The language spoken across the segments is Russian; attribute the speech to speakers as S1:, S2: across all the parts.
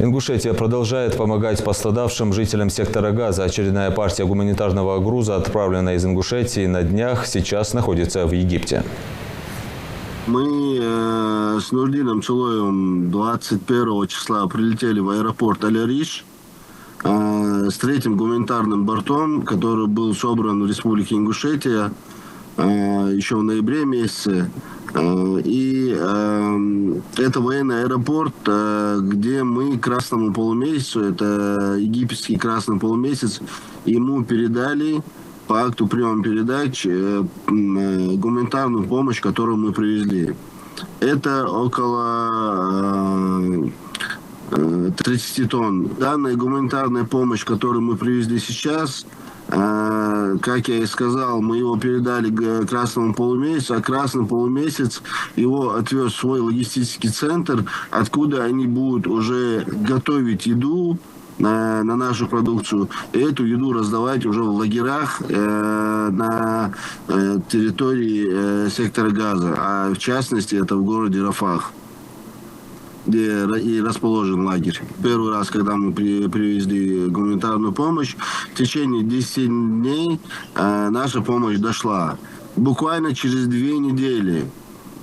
S1: Ингушетия продолжает помогать пострадавшим жителям сектора Газа. Очередная партия гуманитарного груза, отправленная из Ингушетии на днях, сейчас находится в Египте.
S2: Мы с Нурдином Чулоевым 21 числа прилетели в аэропорт Аль-Ариш с третьим гуманитарным бортом, который был собран в Республике Ингушетия еще в ноябре месяце. И это военный аэропорт, где мы красному полумесяцу, это египетский красный полумесяц, ему передали по акту приема передач гуманитарную помощь, которую мы привезли. Это около 30 тонн. Данная гуманитарная помощь, которую мы привезли сейчас, как я и сказал, мы его передали Красному полумесяцу, а Красный полумесяц его отвез в свой логистический центр, откуда они будут уже готовить еду на нашу продукцию, и эту еду раздавать уже в лагерях на территории сектора Газа, а в частности это в городе Рафах, где и расположен лагерь. Первый раз, когда мы привезли гуманитарную помощь, в течение 10 дней наша помощь дошла. Буквально через 2 недели,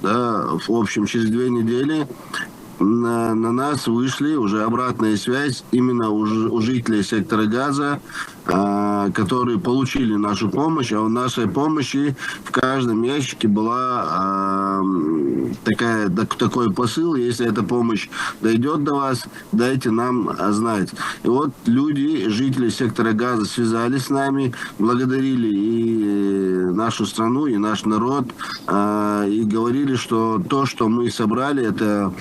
S2: да, в общем, через 2 недели на нас вышли уже обратная связь именно у жителей сектора Газа, которые получили нашу помощь, а у нашей помощи в каждом ящике была такой посыл: если эта помощь дойдет до вас, дайте нам знать. И вот люди, жители сектора Газа, связались с нами, благодарили и нашу страну, и наш народ, и говорили, что то, что мы собрали, это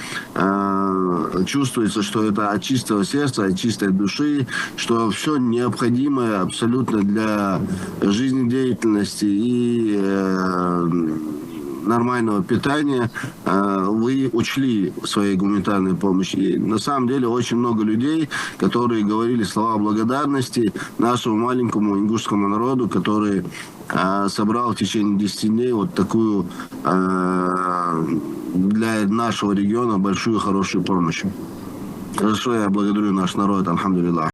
S2: чувствуется, что это от чистого сердца, от чистой души, что все необходимое абсолютно для жизнедеятельности и нормального питания вы учли в своей гуманитарной помощи. И на самом деле очень много людей, которые говорили слова благодарности нашему маленькому ингушскому народу, который собрал в течение 10 дней вот такую для нашего региона большую хорошую помощь. Хорошо, я благодарю наш народ, альхамдулиллах.